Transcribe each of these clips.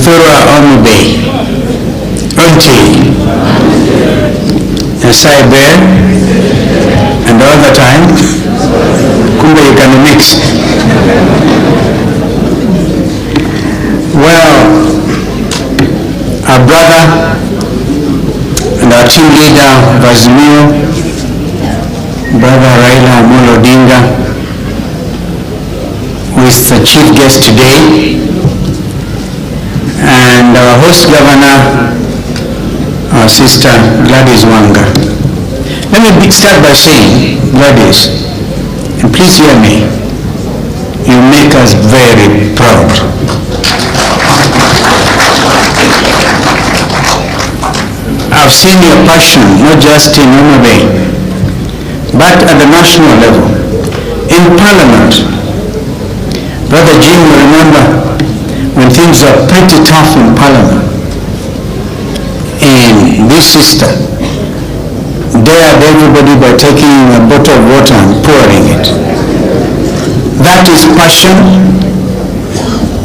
Ngombe, Unti, Bear, and all the time, kumbe you can mix. Well, our brother and our team leader, Azimio, Brother Raila Odinga, who is the chief guest today, and our host governor, our sister Gladys Wanga. Let me start by saying, Gladys, and please hear me, you make us very proud. I've seen your passion, not just in Ngombe, but at the national level, in Parliament. Brother Jim will remember when things are pretty tough in Parliament, and this sister dared everybody by taking a bottle of water and pouring it. That is passion,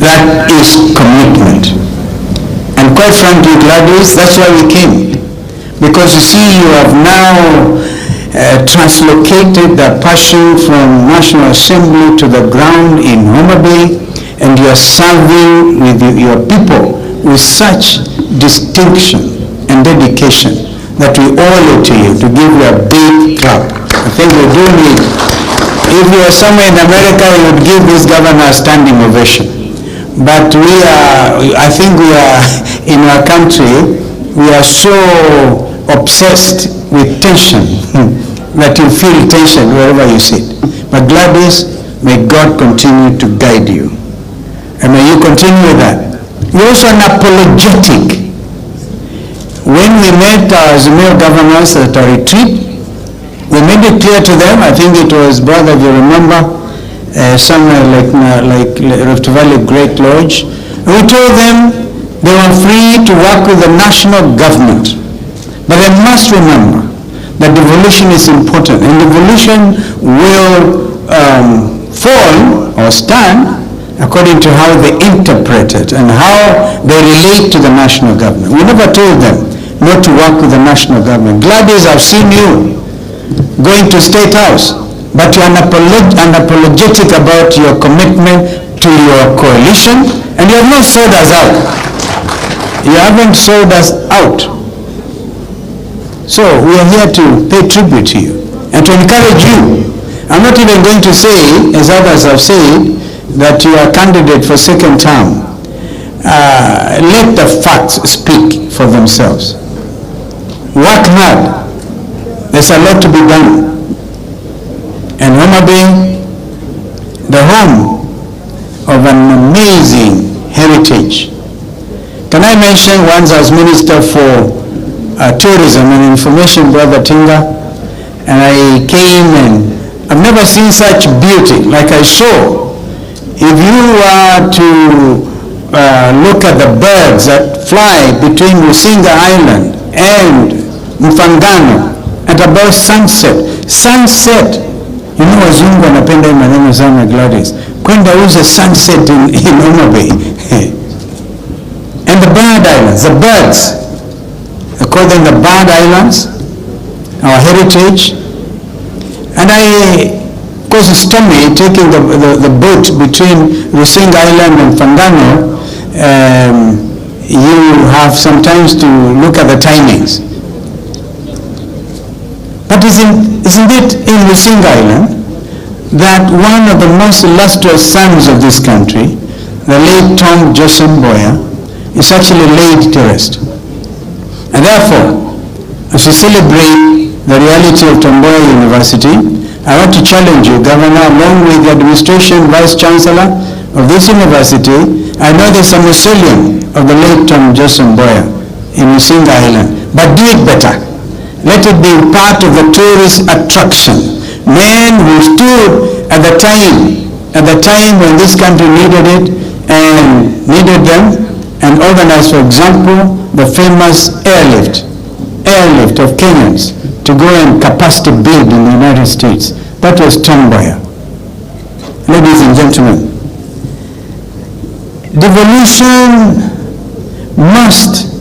that is commitment. And quite frankly, Gladys, that's why we came. Because you see, you have now translocated the passion from National Assembly to the ground in Ngombe, and you are serving with your people with such distinction and dedication that we owe it to you to give you a big clap. I think we're doing it. If you were somewhere in America, you would give this governor a standing ovation. But I think we are, in our country, we are so obsessed with tension that you feel tension wherever you sit. But Gladys, may God continue to guide you. And may you continue with that. You're also an apologetic. When we met as male governors at a retreat, we made it clear to them, I think it was, brother, if you remember, somewhere like Rift Valley Great Lodge, we told them they were free to work with the national government. But they must remember that devolution is important, and devolution will fall or stand according to how they interpret it and how they relate to the national government. We never told them not to work with the national government. Gladys, I've seen you going to State House, but you're unapologetic about your commitment to your coalition, and you have not sold us out. You haven't sold us out. So we are here to pay tribute to you and to encourage you. I'm not even going to say, as others have said, that you are a candidate for second term. Let the facts speak for themselves. Work hard. There's a lot to be done. And Ngombe, the home of an amazing heritage. Can I mention once as Minister for Tourism and Information, Brother Tinga, and I came and I've never seen such beauty like I saw. If you were to look at the birds that fly between Rusinga Island and Mfangano at about sunset, you know wazungu wanapenda maneno sana Gladys, kwenda uze sunset in Ngombe. And the bird islands, the birds, I call them the bird islands, our heritage. And of course, stormy, taking the boat between Rusinga Island and Fangano, you have sometimes to look at the timings. But isn't it in Rusinga Island that one of the most illustrious sons of this country, the late Tom Joseph Boya, is actually laid to rest? And therefore, as we celebrate the reality of Tomboya University, I want to challenge you, Governor, along with the administration, Vice Chancellor of this university. I know there's a mausoleum of the late Tom Joseph Boya in Rusinga Island, but do it better. Let it be part of the tourist attraction. Men who stood at the time when this country needed it and needed them, and organized, for example, the famous airlift of Kenyans to go and capacity build in the United States. That was Tom Boya. Ladies and gentlemen, devolution must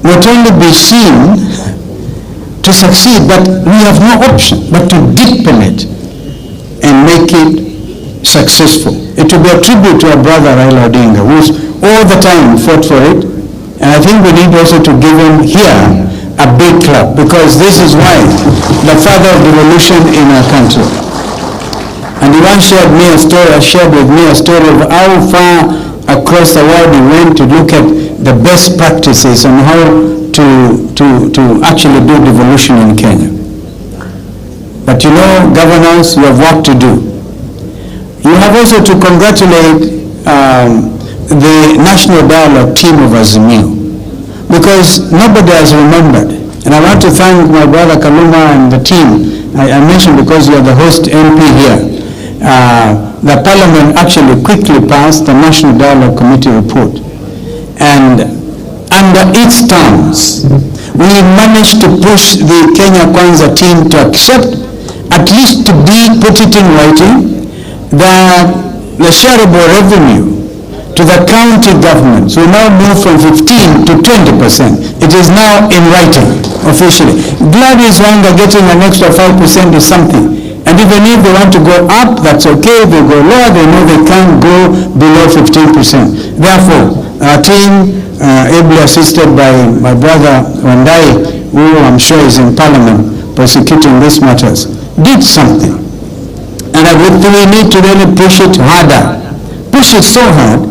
not only be seen to succeed, but we have no option but to deepen it and make it successful. It will be a tribute to our brother Raila Odinga, who's all the time fought for it. And I think we need also to give him here a big clap, because this is why the father of devolution in our country. And he once shared with me a story of how far across the world he went to look at the best practices on how to actually do devolution in Kenya. But you know, governors, you have work to do. You have also to congratulate the National Dialogue team of Azimio, because nobody has remembered. And I want to thank my brother Kalonzo and the team. I mentioned because you are the host MP here. The Parliament actually quickly passed the National Dialogue Committee report. And under its terms, we managed to push the Kenya Kwanza team to accept, at least to put it in writing, that the shareable revenue to the county governments will now move from 15 to 20%. It is now in writing officially. Gladys Wanga getting an extra 5% is something. And even if they want to go up, that's okay. If they go lower, they know they can't go below 15%. Therefore, our team, ably assisted by my brother Wandai, who I'm sure is in Parliament prosecuting these matters, did something. And we need to really push it harder. Push it so hard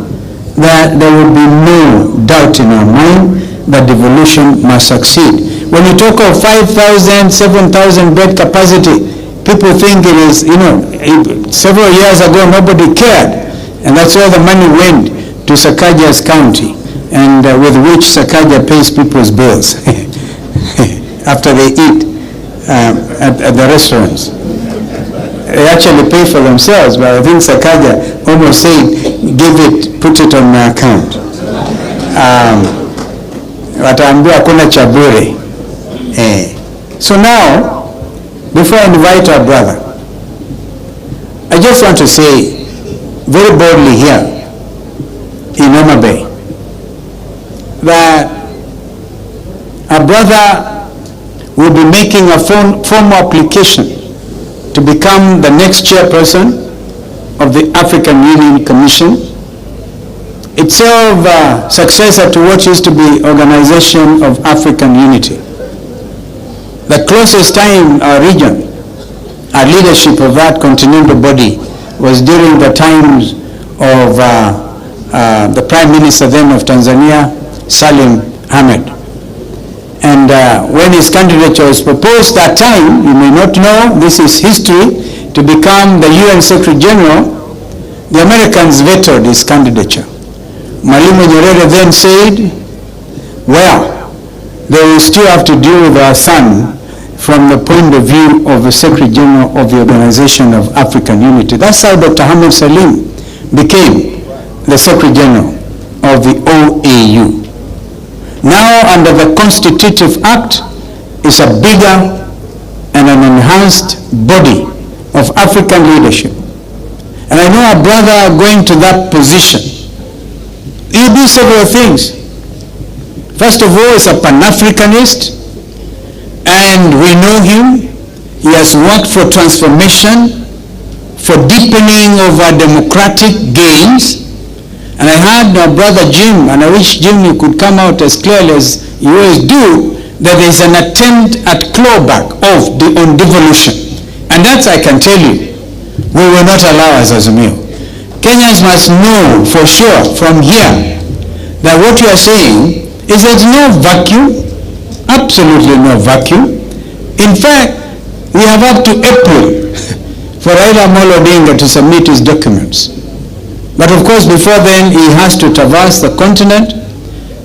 that there will be no doubt in our mind that devolution must succeed. When you talk of 5,000, 7,000 bed capacity, people think it is, several years ago nobody cared. And that's where the money went to Sakaja's county, and with which Sakaja pays people's bills after they eat at the restaurants. They actually pay for themselves, but I think Sakaja almost said, put it on my account. Wataambiwa kuna cha bure. So now, before I invite our brother, I just want to say very boldly here in Ngombe that our brother will be making a formal application to become the next chairperson of the African Union Commission, itself successor to what used to be Organization of African Unity. The closest time our region, our leadership of that continental body, was during the times of the Prime Minister then of Tanzania, Salim Ahmed. And when his candidature was proposed that time, you may not know, this is history, to become the UN Secretary General, the Americans vetoed his candidature. Mwalimu Nyerere then said, well, they will still have to deal with our son from the point of view of the Secretary General of the Organization of African Unity. That's how Dr. Ahmed Salim became the Secretary General of the OAU. Now, under the Constitutive Act, is a bigger and an enhanced body of African leadership. And I know our brother going to that position, he'll do several things. First of all, he's a Pan-Africanist, and we know him. He has worked for transformation, for deepening of our democratic gains. And I heard our brother Jim, and I wish Jim you could come out as clearly as you always do, that there is an attempt at clawback on devolution. And that I can tell you, we will not allow as Azimio. Kenyans must know for sure from here that what you are saying is there's no vacuum, absolutely no vacuum. In fact, we have up to April for Raila Odinga to submit his documents. But of course, before then, he has to traverse the continent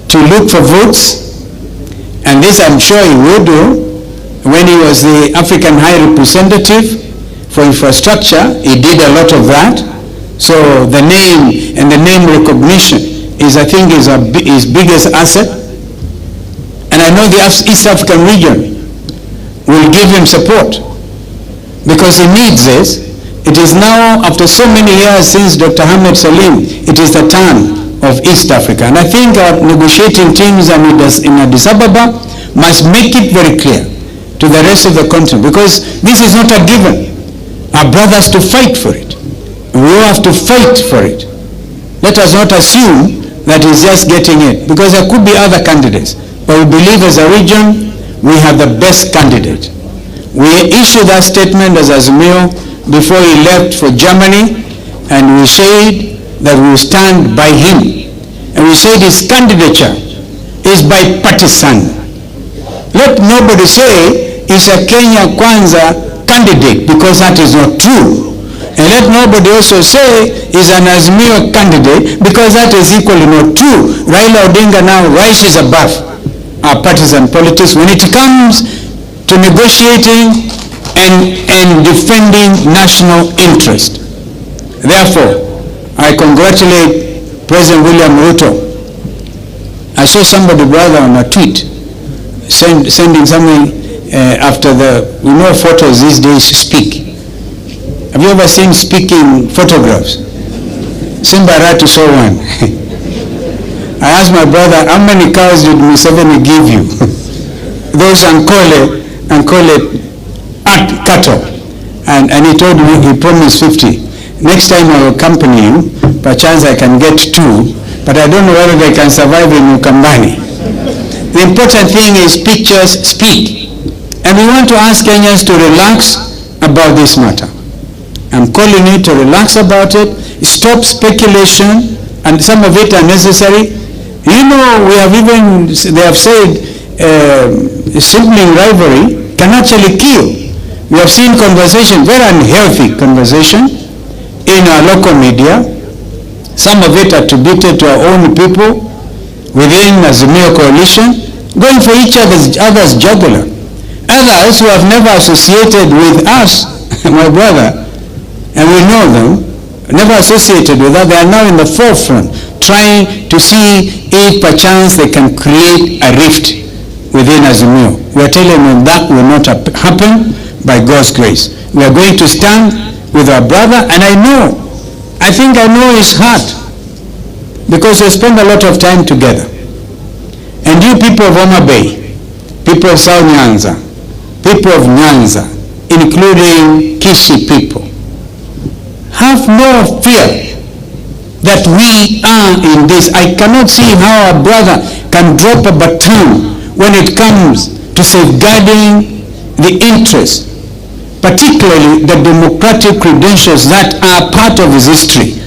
to look for votes. And this I'm sure he will do. When he was the African High Representative for Infrastructure, he did a lot of that. So the name and the name recognition is, I think, his biggest asset. And I know the East African region will give him support because he needs this. It is now, after so many years since Dr. Ahmed Salim, it is the turn of East Africa. And I think our negotiating teams in Addis Ababa must make it very clear to the rest of the continent, because this is not a given. Our brothers to fight for it. We all have to fight for it. Let us not assume that he's just getting it, because there could be other candidates. But we believe as a region, we have the best candidate. We issued that statement as Azimio before he left for Germany, and we said that we will stand by him. And we said his candidature is bipartisan. Let nobody say he's a Kenya Kwanza candidate, because that is not true. And let nobody also say he's an Azimio candidate, because that is equally not true. Raila Odinga now rises above our partisan politics when it comes to negotiating and defending national interest. Therefore, I congratulate President William Ruto. I saw somebody, brother, on a tweet sending something after photos these days speak. Have you ever seen speaking photographs? Simba Ratu saw one. I asked my brother, how many cows did Museveni give you? Those Ankole cattle. And he told me he promised 50. Next time I will accompany you. Perchance I can get 2, but I don't know whether they can survive in Ukambani. The important thing is pictures speak. And we want to ask Kenyans to relax about this matter. I'm calling you to relax about it, stop speculation, and some of it are necessary. You know, they have said sibling rivalry can actually kill. We have seen conversation, very unhealthy conversation, in our local media. Some of it attributed to our own people within the Azimio coalition, going for each other's jugular. Others who have never associated with us, my brother, and we know them, never associated with us, they are now in the forefront, trying to see if perchance they can create a rift within Azimio. We are telling them that will not happen by God's grace. We are going to stand with our brother, and I think I know his heart, because we spend a lot of time together. And you people of Ngombe, people of South Nyanza, people of Nyanza, including Kishi people, have no fear that we are in this. I cannot see how a brother can drop a baton when it comes to safeguarding the interests, particularly the democratic credentials that are part of his history,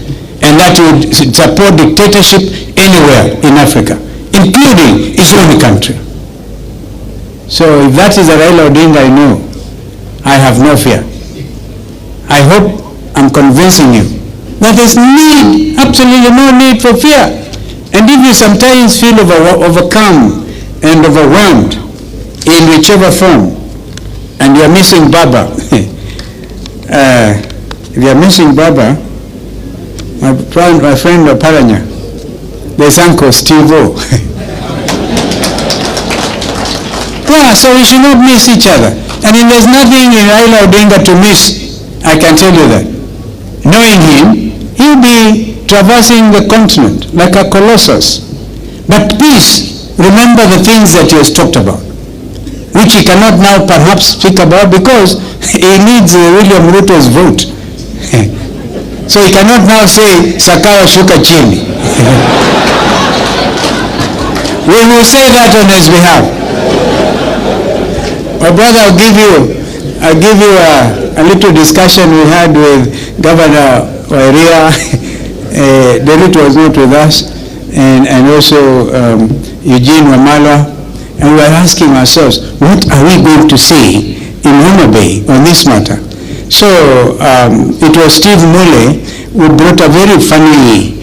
and that would support dictatorship anywhere in Africa, including his own country. So if that is a Raila Odinga I know, I have no fear. I hope I'm convincing you that there's absolutely no need for fear. And if you sometimes feel overcome and overwhelmed in whichever form, and you're missing Baba, if you're missing Baba, my friend Paranya, there's Uncle Steve-O. Yeah, so we should not miss each other. And if there's nothing in Raila Odinga to miss, I can tell you that. Knowing him, he'll be traversing the continent like a colossus. But please, remember the things that he has talked about, which he cannot now perhaps speak about because he needs William Ruto's vote. So he cannot now say, Sakawa shuka chini. We will say that on his behalf. My brother, I'll give you a little discussion we had with Governor Wairiya. David was not with us, and also Eugene Wamalwa, and we were asking ourselves, what are we going to say in Ngombe on this matter? So it was Steve Mule who brought a very funny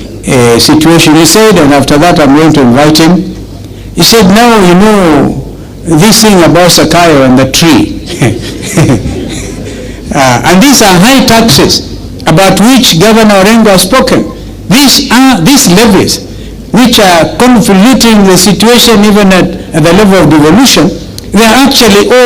situation. He said, and after that I'm going to invite him, he said, now you know this thing about Sakayo and the tree. And these are high taxes about which Governor Orengo has spoken. These levies, which are convoluting the situation even at the level of devolution, they are actually all